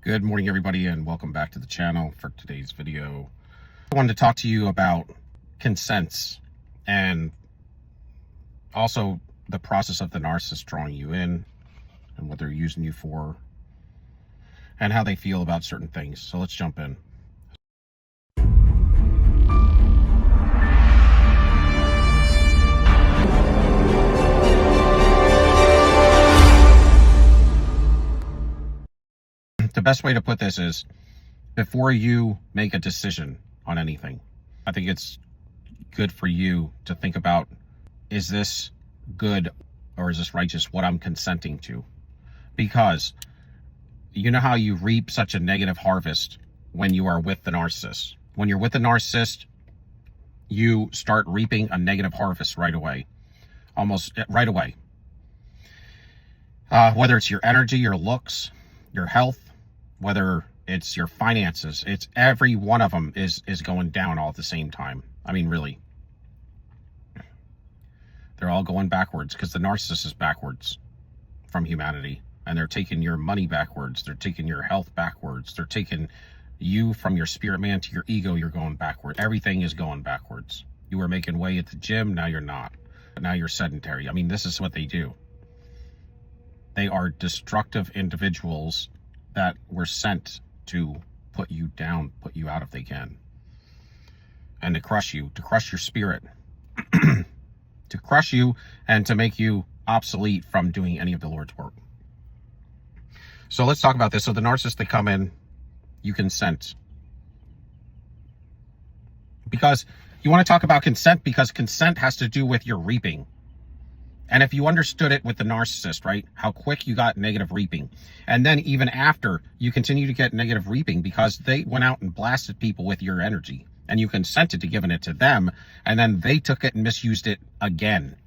Good morning, everybody, and welcome back to the channel for today's video. I wanted to talk to you about consents and also the process of the narcissist drawing you in and what they're using you for and how they feel about certain things. So let's jump in. The best way to put this is, before you make a decision on anything, I think it's good for you to think about, is this good or is this righteous, what I'm consenting to? Because you know how you reap such a negative harvest when you are with the narcissist. When you're with the narcissist, you start reaping a negative harvest right away, almost right away. Whether it's your energy, your looks, your health, whether it's your finances, it's every one of them is going down all at the same time. I mean, really. They're all going backwards because the narcissist is backwards from humanity. And they're taking your money backwards. They're taking your health backwards. They're taking you from your spirit man to your ego. You're going backwards. Everything is going backwards. You were making way at the gym. Now you're not. Now you're sedentary. I mean, this is what they do. They are destructive individuals that were sent to put you down, put you out if they can. And to crush you, to crush your spirit. To crush you and to make you obsolete from doing any of the Lord's work. So let's talk about this. So the narcissists, they come in, you consent. Because you want to talk about consent because consent has to do with your reaping. And if you understood it with the narcissist, right, how quick you got negative reaping. And then even after, you continue to get negative reaping because they went out and blasted people with your energy. And you consented to giving it to them. And then they took it and misused it again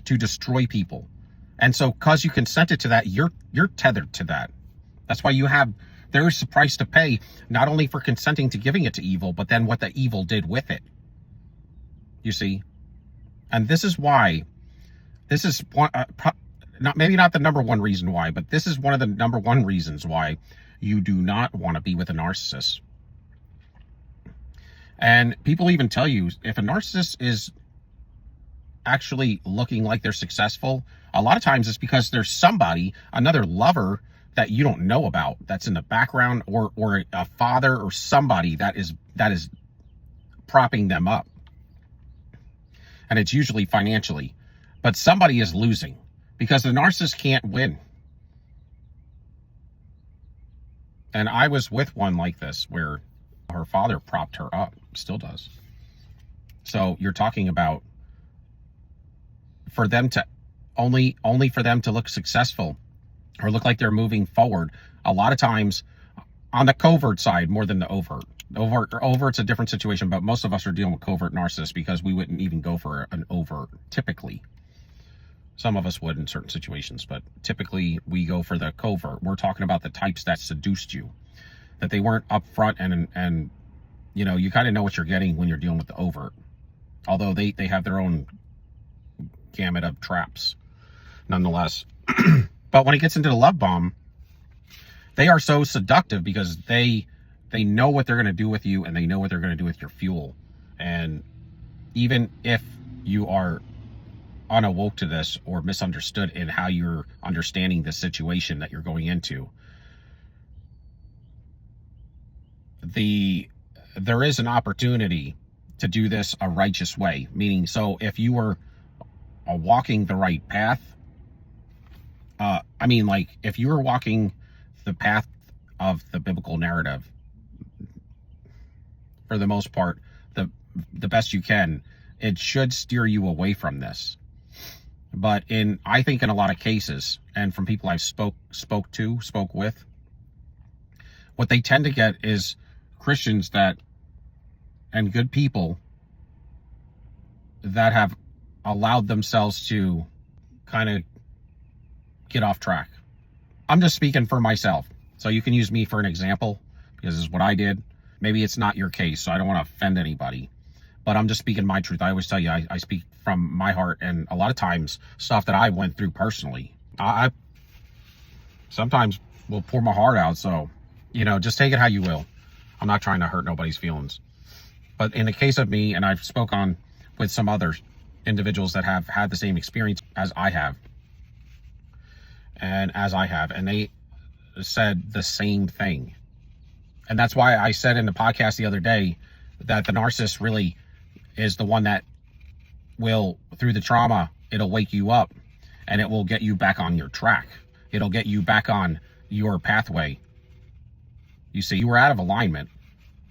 to destroy people. And so because you consented to that, you're tethered to that. That's why there is a price to pay, not only for consenting to giving it to evil, but then what the evil did with it. You see? And this is why, this is one, maybe not the number one reason why, but this is one of the number one reasons why you do not want to be with a narcissist. And people even tell you, if a narcissist is actually looking like they're successful, a lot of times it's because there's somebody, another lover that you don't know about, that's in the background, or a father or somebody that is propping them up. And it's usually financially. But somebody is losing because the narcissist can't win. And I was with one like this where her father propped her up, still does. So you're talking about for them to only for them to look successful or look like they're moving forward, a lot of times on the covert side more than the overt. Overt's a different situation, but most of us are dealing with covert narcissists because we wouldn't even go for an overt typically. Some of us would in certain situations, but typically we go for the covert. We're talking about the types that seduced you, that they weren't upfront and you know, you kind of know what you're getting when you're dealing with the overt. Although they have their own gamut of traps, nonetheless. But when it gets into the love bomb, they are so seductive because they know what they're going to do with you and they know what they're going to do with your fuel. And even if you are unawoke to this or misunderstood in how you're understanding the situation that you're going into, there is an opportunity to do this a righteous way. Meaning, so if you were walking the right path, I mean, like if you were walking the path of the biblical narrative, for the most part, the best you can, it should steer you away from this. But I think in a lot of cases, and from people I've spoke with, what they tend to get is Christians and good people that have allowed themselves to kind of get off track. I'm just speaking for myself. So you can use me for an example because this is what I did. Maybe it's not your case, so I don't want to offend anybody. But I'm just speaking my truth. I always tell you, I speak from my heart, and a lot of times stuff that I went through personally. I sometimes will pour my heart out, so You know, just take it how you will. I'm not trying to hurt nobody's feelings. But in the case of me, and I've spoke on with some other individuals that have had the same experience as I have, and they said the same thing. And that's why I said in the podcast the other day that the narcissist really is the one that will, through the trauma, it'll wake you up and it will get you back on your track. It'll get you back on your pathway. You see, you were out of alignment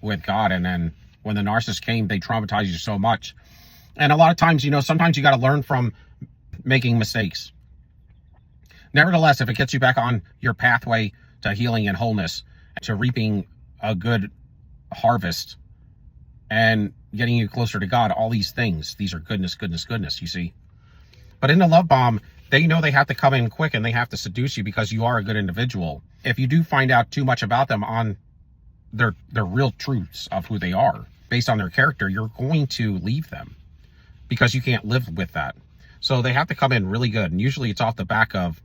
with God, and then when the narcissist came, they traumatized you so much. And a lot of times, you know, sometimes you got to learn from making mistakes. Nevertheless, if it gets you back on your pathway to healing and wholeness, to reaping a good harvest and getting you closer to God, all these things, these are goodness, you see. But in the love bomb, they know they have to come in quick and they have to seduce you because you are a good individual. If you do find out too much about them on their real truths of who they are, based on their character, you're going to leave them because you can't live with that. So they have to come in really good. And usually it's off the back of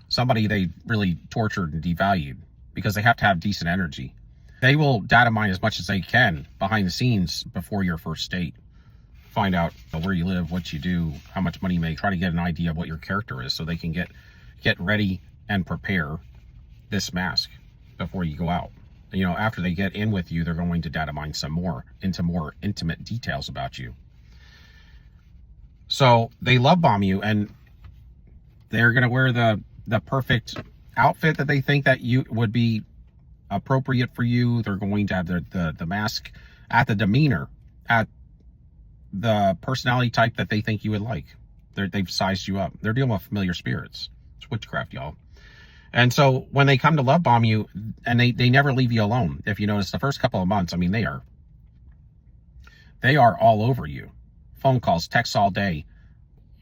somebody they really tortured and devalued, because they have to have decent energy. They will data mine as much as they can behind the scenes before your first date. Find out where you live, what you do, how much money you make, try to get an idea of what your character is so they can get ready and prepare this mask before you go out. You know, after they get in with you, they're going to data mine some more into more intimate details about you. So they love bomb you, and they're going to wear the perfect outfit that they think that you would be appropriate for you. They're going to have the mask at the demeanor, at the personality type that they think you would like. They've sized you up. They're dealing with familiar spirits. It's witchcraft, y'all. And so when they come to love bomb you, and they never leave you alone. If you notice, the first couple of months, I mean, they are all over you. Phone calls, texts all day,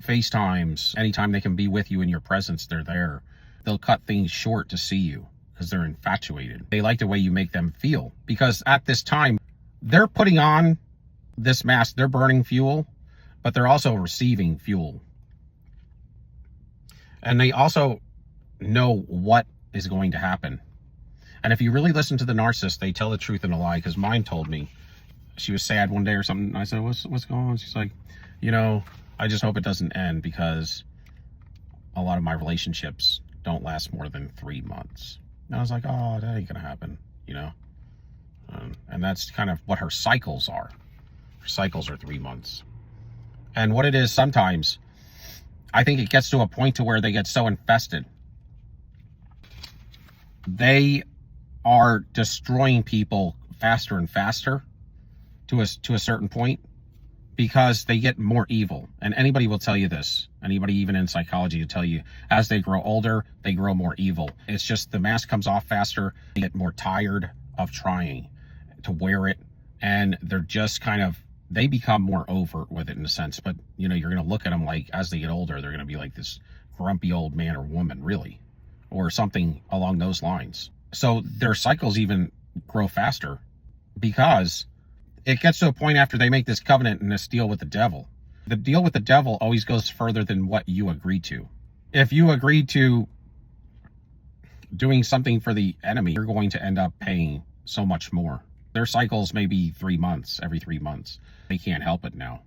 FaceTimes, anytime they can be with you in your presence, they're there. They'll cut things short to see you because they're infatuated. They like the way you make them feel, because at this time, they're putting on this mask, they're burning fuel, but they're also receiving fuel. And they also know what is going to happen. And if you really listen to the narcissist, they tell the truth and a lie, because mine told me. She was sad one day or something. I said, what's going on? She's like, you know, I just hope it doesn't end, because a lot of my relationships don't last more than 3 months. And I was like, oh, that ain't gonna happen, you know? And that's kind of what her cycles are. Her cycles are 3 months. And what it is sometimes, I think it gets to a point to where they get so infested. They are destroying people faster and faster to a certain point, because they get more evil. And anybody will tell you this. Anybody even in psychology will tell you, as they grow older, they grow more evil. It's just the mask comes off faster. They get more tired of trying to wear it. And they're just kind of, they become more overt with it in a sense. But, you know, you're going to look at them like, as they get older, they're going to be like this grumpy old man or woman, really, or something along those lines. So their cycles even grow faster, because it gets to a point after they make this covenant and this deal with the devil. The deal with the devil always goes further than what you agree to. If you agree to doing something for the enemy, you're going to end up paying so much more. Their cycles may be 3 months, every 3 months. They can't help it now.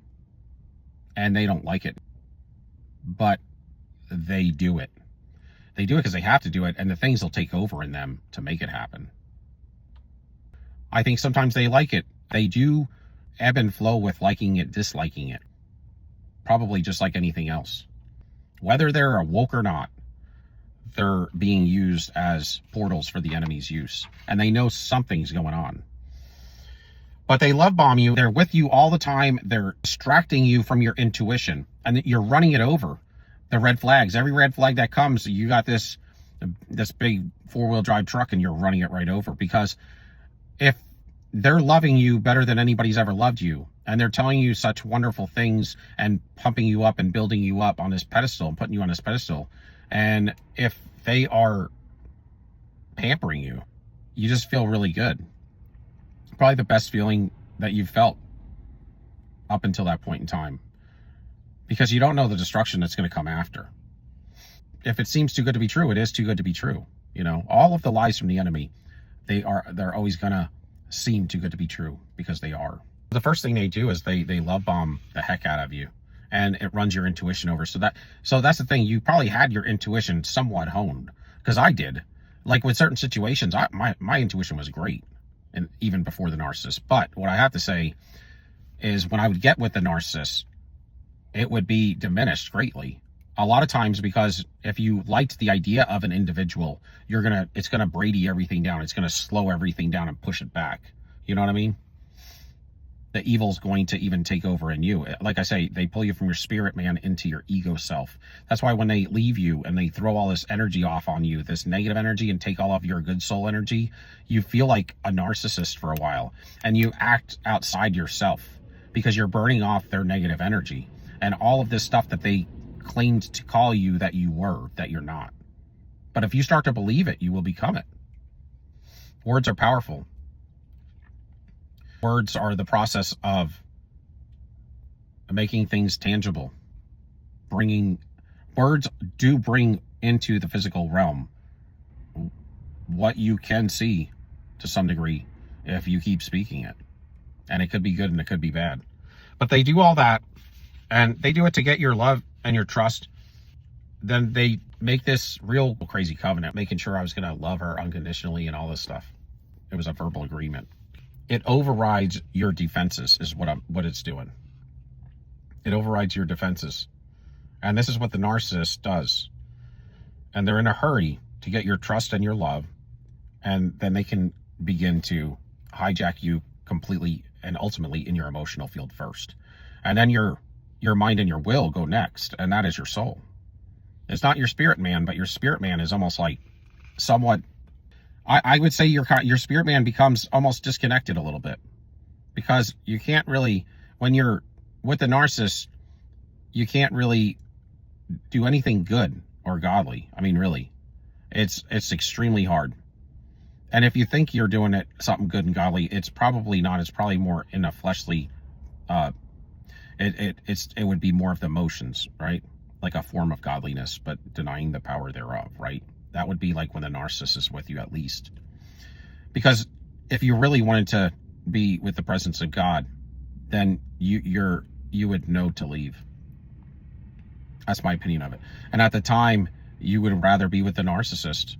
And they don't like it. But they do it. They do it because they have to do it, and the things will take over in them to make it happen. I think sometimes they like it. They do ebb and flow with liking it, disliking it. Probably just like anything else. Whether they're awoke or not, they're being used as portals for the enemy's use. And they know something's going on. But they love bomb you. They're with you all the time. They're distracting you from your intuition. And you're running it over. The red flags. Every red flag that comes, you got this big 4-wheel drive truck and you're running it right over. Because if they're loving you better than anybody's ever loved you, and they're telling you such wonderful things and pumping you up and building you up on this pedestal and putting you on this pedestal, and if they are pampering you, you just feel really good. Probably the best feeling that you've felt up until that point in time, because you don't know the destruction that's going to come after. If it seems too good to be true, it is too good to be true. You know, all of the lies from the enemy, they're always gonna seem too good to be true, because they are. The first thing they do is they love bomb the heck out of you, and it runs your intuition over. So that's the thing. You probably had your intuition somewhat honed, because I did. Like with certain situations, my intuition was great, and even before the narcissist. But what I have to say is, when I would get with the narcissist, it would be diminished greatly. A lot of times, because if you liked the idea of an individual, it's gonna Brady everything down. It's gonna slow everything down and push it back. You know what I mean? The evil's going to even take over in you. Like I say, they pull you from your spirit man into your ego self. That's why when they leave you and they throw all this energy off on you, this negative energy, and take all of your good soul energy, you feel like a narcissist for a while, and you act outside yourself because you're burning off their negative energy and all of this stuff that they claimed to call you that you were, that you're not. But if you start to believe it, you will become it. Words are powerful. Words are the process of making things tangible. Words do bring into the physical realm what you can see to some degree if you keep speaking it. And it could be good and it could be bad. But they do all that, and they do it to get your love and your trust. Then they make this real crazy covenant, making sure I was going to love her unconditionally and all this stuff. It was a verbal agreement. It overrides your defenses, is what it's doing. It overrides your defenses. And this is what the narcissist does. And they're in a hurry to get your trust and your love. And then they can begin to hijack you completely and ultimately in your emotional field first. And then your mind and your will go next. And that is your soul. It's not your spirit man, but your spirit man is almost like somewhat, I would say your spirit man becomes almost disconnected a little bit, because you can't really, when you're with the narcissist, you can't really do anything good or godly. I mean, really, it's extremely hard. And if you think you're doing it something good and godly, it's probably not. It's probably more in a fleshly, it would be more of the emotions, right? Like a form of godliness, but denying the power thereof, right? That would be like when the narcissist is with you, at least. Because if you really wanted to be with the presence of God, then you would know to leave. That's my opinion of it. And at the time, you would rather be with the narcissist,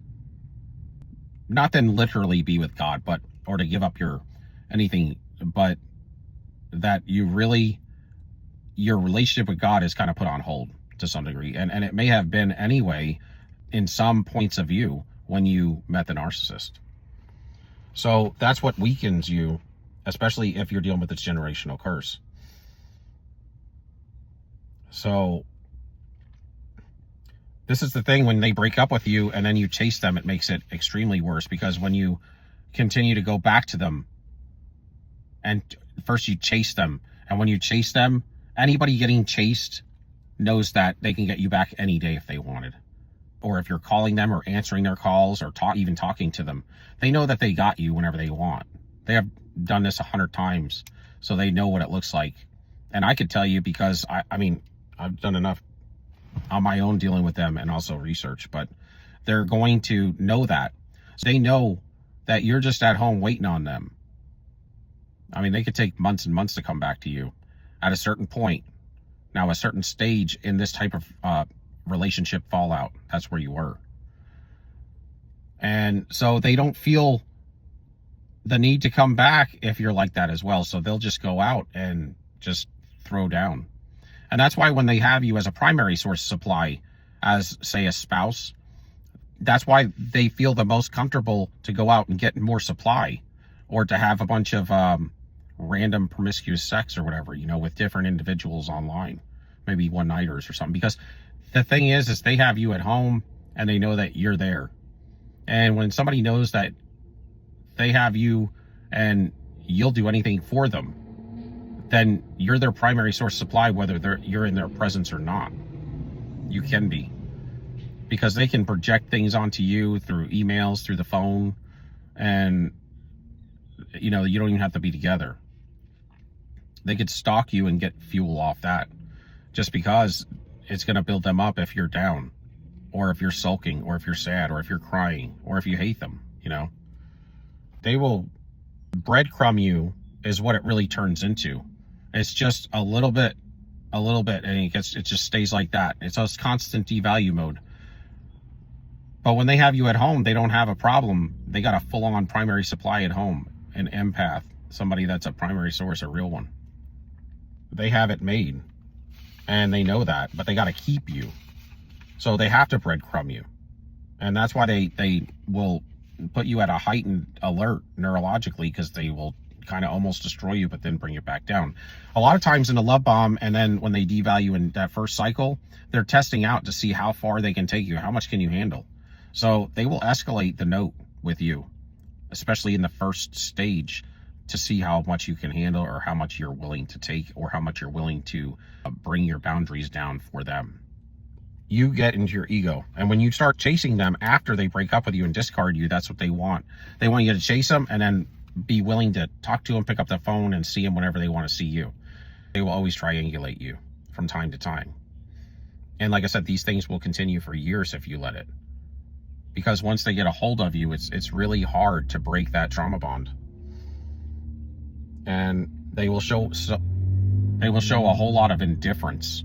not than literally be with God, or to give up your anything, but that your relationship with God is kind of put on hold to some degree. And it may have been anyway in some points of view when you met the narcissist. So that's what weakens you, especially if you're dealing with this generational curse. So this is the thing, when they break up with you and then you chase them, it makes it extremely worse, because when you continue to go back to them, and first you chase them, and when you chase them, anybody getting chased knows that they can get you back any day if they wanted. Or if you're calling them or answering their calls or even talking to them, they know that they got you whenever they want. They have done this 100 times, so they know what it looks like. And I could tell you, because I mean, I've done enough on my own dealing with them and also research, but they're going to know that. So they know that you're just at home waiting on them. I mean, they could take months and months to come back to you at a certain point. Now, a certain stage in this type of relationship fallout, that's where you were. And so they don't feel the need to come back if you're like that as well. So they'll just go out and just throw down. And that's why when they have you as a primary source supply, as say a spouse, that's why they feel the most comfortable to go out and get more supply, or to have a bunch of random promiscuous sex or whatever, with different individuals online, maybe one-nighters or something. Because the thing is they have you at home and they know that you're there. And when somebody knows that they have you and you'll do anything for them, then you're their primary source supply, whether you're in their presence or not. You can be. Because they can project things onto you through emails, through the phone, and you don't even have to be together. They could stalk you and get fuel off that, just because it's going to build them up if you're down, or if you're sulking, or if you're sad, or if you're crying, or if you hate them, They will breadcrumb you is what it really turns into. It's just a little bit, and it just stays like that. It's a constant devalue mode. But when they have you at home, they don't have a problem. They got a full-on primary supply at home, an empath, somebody that's a primary source, a real one. They have it made, and they know that, but they got to keep you. So they have to breadcrumb you. And that's why they will put you at a heightened alert neurologically, because they will kind of almost destroy you, but then bring it back down. A lot of times in the love bomb, and then when they devalue in that first cycle, they're testing out to see how far they can take you. How much can you handle? So they will escalate the note with you, especially in the first stage, to see how much you can handle, or how much you're willing to take, or how much you're willing to bring your boundaries down for them. You get into your ego. And when you start chasing them after they break up with you and discard you, that's what they want. They want you to chase them and then be willing to talk to them, pick up the phone, and see them whenever they want to see you. They will always triangulate you from time to time. And like I said, these things will continue for years if you let it. Because once they get a hold of you, it's really hard to break that trauma bond. And they will show a whole lot of indifference.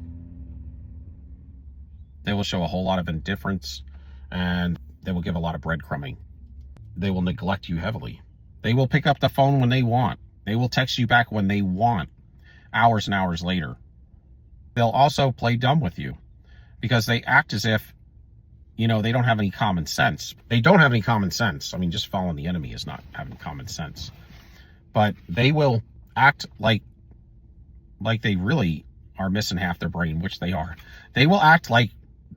They will show a whole lot of indifference, and they will give a lot of breadcrumbing. They will neglect you heavily. They will pick up the phone when they want. They will text you back when they want, hours and hours later. They'll also play dumb with you, because they act as if, they don't have any common sense. They don't have any common sense. I mean, just following the enemy is not having common sense. But they will act like they really are missing half their brain, which they are. They will act like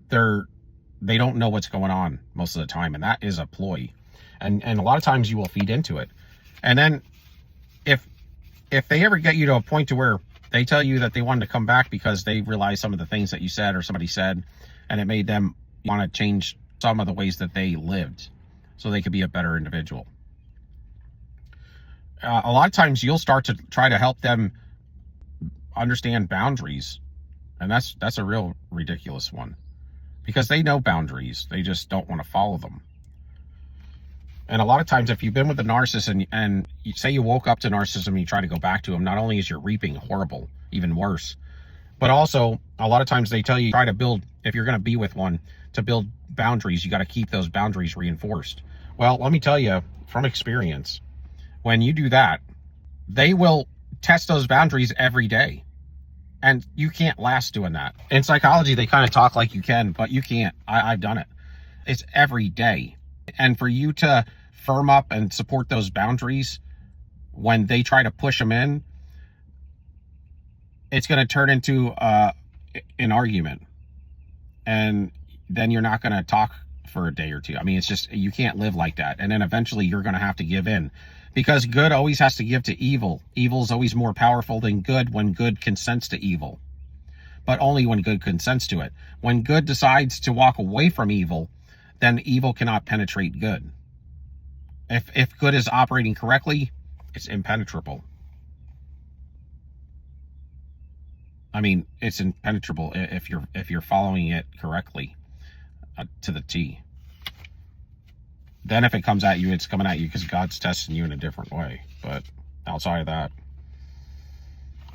they don't know what's going on most of the time, and that is a ploy. And a lot of times you will feed into it. And then if they ever get you to a point to where they tell you that they wanted to come back because they realized some of the things that you said or somebody said, and it made them want to change some of the ways that they lived so they could be a better individual. A lot of times you'll start to try to help them understand boundaries, and that's a real ridiculous one, because they know boundaries, they just don't want to follow them. And a lot of times, if you've been with a narcissist and you say you woke up to narcissism and you try to go back to him, not only is you're reaping horrible, even worse, but also a lot of times they tell you try to build, if you're going to be with one, to build boundaries, you got to keep those boundaries reinforced. Well, let me tell you from experience, when you do that, they will test those boundaries every day. And you can't last doing that. In psychology, they kind of talk like you can, but you can't. I've done it. It's every day. And for you to firm up and support those boundaries when they try to push them in, it's going to turn into an argument. And then you're not going to talk for a day or two. I mean, it's just, you can't live like that. And then eventually you're going to have to give in, because good always has to give to evil. Evil is always more powerful than good when good consents to evil, but only when good consents to it. When good decides to walk away from evil, then evil cannot penetrate good. If good is operating correctly, it's impenetrable. I mean, it's impenetrable if you're following it correctly to the T. Then if it comes at you, it's coming at you because God's testing you in a different way. But outside of that,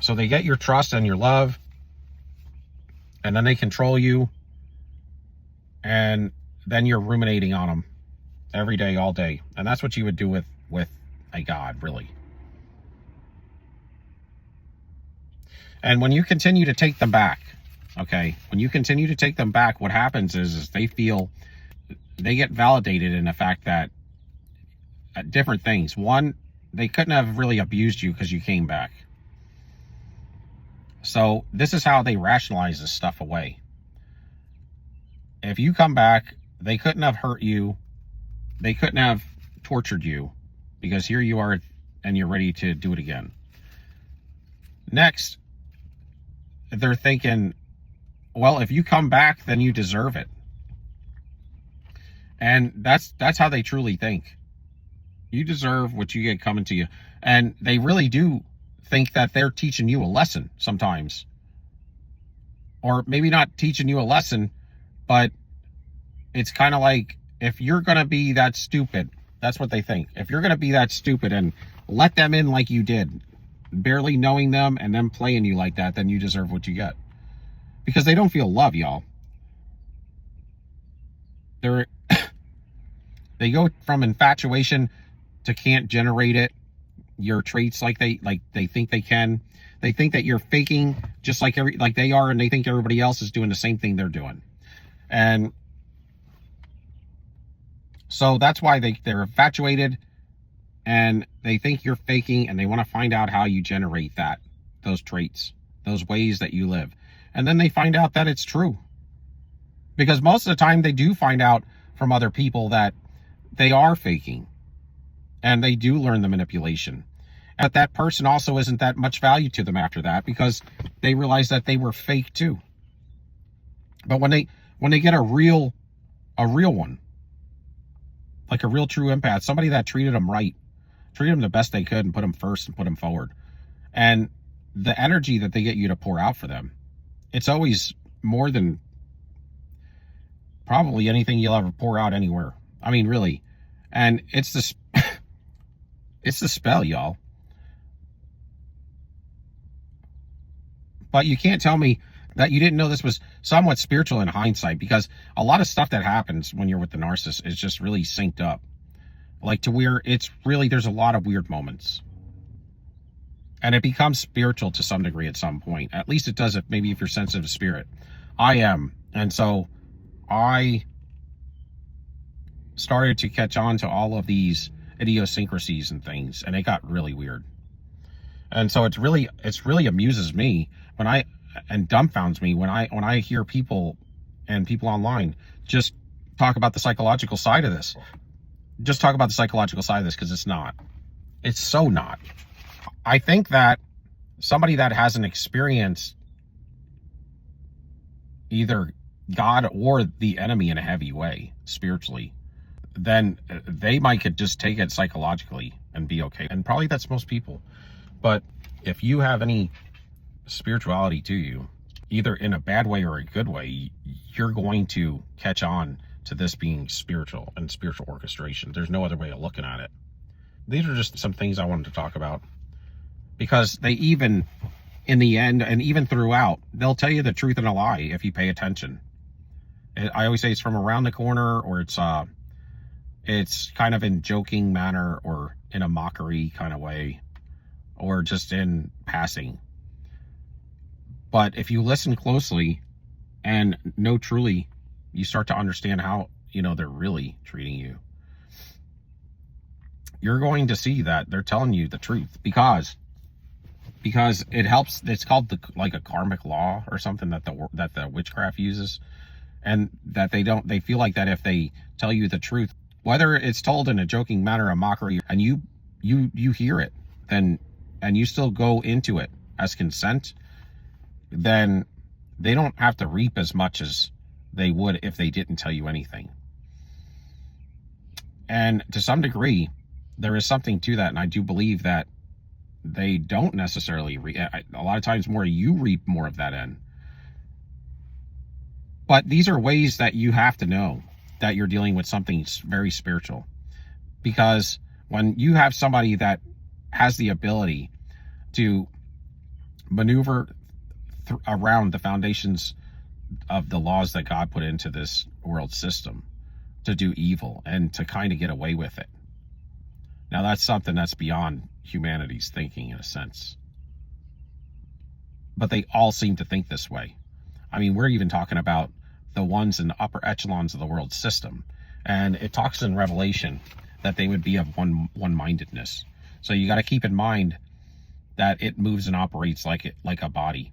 so they get your trust and your love, and then they control you, and then you're ruminating on them every day, all day. And that's what you would do with a God, really. And when you continue to take them back, okay, when you continue to take them back, what happens is they feel, they get validated in the fact that different things. One, they couldn't have really abused you because you came back. So this is how they rationalize this stuff away. If you come back, they couldn't have hurt you. They couldn't have tortured you, because here you are and you're ready to do it again. Next, they're thinking, well, if you come back, then you deserve it. And that's how they truly think. You deserve what you get coming to you. And they really do think that they're teaching you a lesson sometimes. Or maybe not teaching you a lesson, but it's kind of like, if you're going to be that stupid That's what they think. If you're going to be that stupid and let them in like you did, barely knowing them and them playing you like that, then you deserve what you get. Because they don't feel love, y'all. They go from infatuation to can't generate it. Your traits like they think they can. They think that you're faking just like they are, and they think everybody else is doing the same thing they're doing. And so that's why they're infatuated, and they think you're faking, and they want to find out how you generate those traits, those ways that you live. And then they find out that it's true. Because most of the time they do find out from other people that they are faking, and they do learn the manipulation. But that person also isn't that much value to them after that, because they realize that they were fake too. But when they get a real one, like a real true empath, somebody that treated them right, treated them the best they could and put them first and put them forward, and the energy that they get you to pour out for them, it's always more than probably anything you'll ever pour out anywhere. I mean, really. And it's the spell, y'all. But you can't tell me that you didn't know this was somewhat spiritual in hindsight, because a lot of stuff that happens when you're with the narcissist is just really synced up. Like to where it's really, there's a lot of weird moments. And it becomes spiritual to some degree at some point. At least it does, if you're sensitive to spirit. I am. And so I started to catch on to all of these idiosyncrasies and things, and it got really weird. And so it's really amuses me and dumbfounds me when I hear people online just talk about the psychological side of this. Just talk about the psychological side of this, because it's so not. I think that somebody that hasn't experienced either God or the enemy in a heavy way spiritually, then they could just take it psychologically and be okay. And probably that's most people. But if you have any spirituality to you, either in a bad way or a good way, you're going to catch on to this being spiritual and spiritual orchestration. There's no other way of looking at it. These are just some things I wanted to talk about, because they even, in the end, and even throughout, they'll tell you the truth and a lie if you pay attention. I always say it's from around the corner, or it's kind of in joking manner, or in a mockery kind of way, or just in passing. But if you listen closely and know truly, you start to understand how, they're really treating you. You're going to see that they're telling you the truth, because it helps. It's called like a karmic law or something that the witchcraft uses, and that they feel like that if they tell you the truth, whether it's told in a joking manner, a mockery, and you hear it, then, and you still go into it as consent, then they don't have to reap as much as they would if they didn't tell you anything. And to some degree, there is something to that, and I do believe that they don't necessarily a lot of times more you reap more of that end. But these are ways that you have to know that you're dealing with something very spiritual, because when you have somebody that has the ability to maneuver around the foundations of the laws that God put into this world system to do evil and to kind of get away with it. Now that's something that's beyond humanity's thinking in a sense. But they all seem to think this way. I mean, we're even talking about the ones in the upper echelons of the world system. And it talks in Revelation that they would be of one-mindedness. So you got to keep in mind that it moves and operates like a body.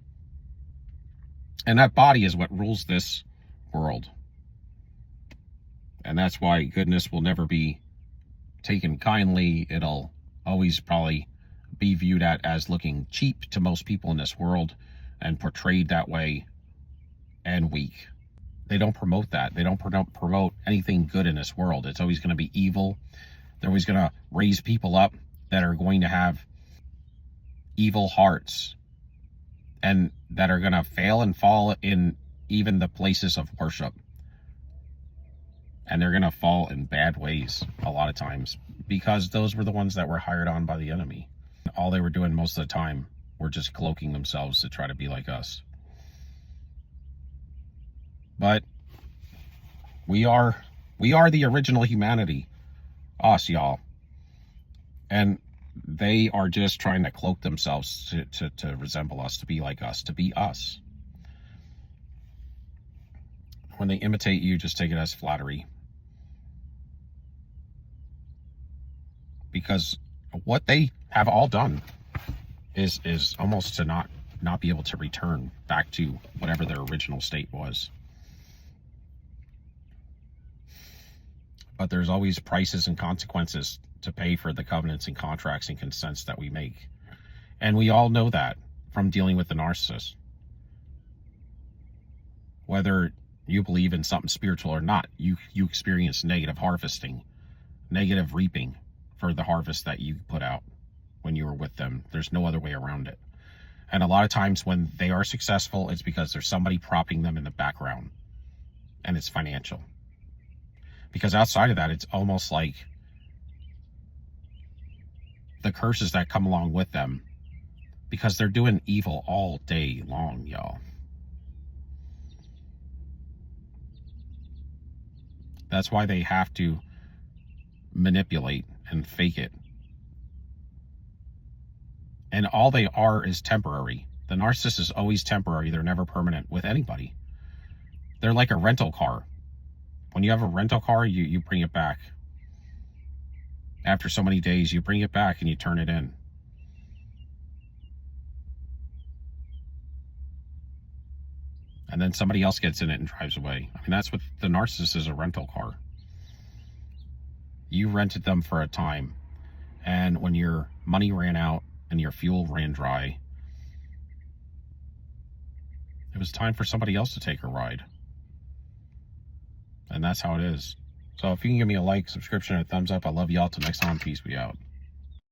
And that body is what rules this world. And that's why goodness will never be taken kindly. It'll always probably be viewed as looking cheap to most people in this world, and portrayed that way, and weak. They don't promote that. They don't promote anything good in this world. It's always going to be evil. They're always going to raise people up that are going to have evil hearts, and that are going to fail and fall in even the places of worship. And they're going to fall in bad ways a lot of times because those were the ones that were hired on by the enemy. All they were doing most of the time were just cloaking themselves to try to be like us. But we are the original humanity, us, y'all. And they are just trying to cloak themselves to resemble us, to be like us, to be us. When they imitate you, just take it as flattery. Because what they have all done is almost to not be able to return back to whatever their original state was. But there's always prices and consequences to pay for the covenants and contracts and consents that we make. And we all know that from dealing with the narcissist. Whether you believe in something spiritual or not, you experience negative harvesting, negative reaping for the harvest that you put out when you were with them. There's no other way around it. And a lot of times when they are successful, it's because there's somebody propping them in the background, and it's financial. Because outside of that, it's almost like the curses that come along with them, because they're doing evil all day long, y'all. That's why they have to manipulate and fake it. And all they are is temporary. The narcissist is always temporary. They're never permanent with anybody. They're like a rental car. When you have a rental car, you bring it back. After so many days, you bring it back and you turn it in. And then somebody else gets in it and drives away. I mean, that's what the narcissist is, a rental car. You rented them for a time. And when your money ran out and your fuel ran dry, it was time for somebody else to take a ride. And that's how it is. So if you can give me a like, subscription, and a thumbs up, I love y'all. Till next time, peace be out.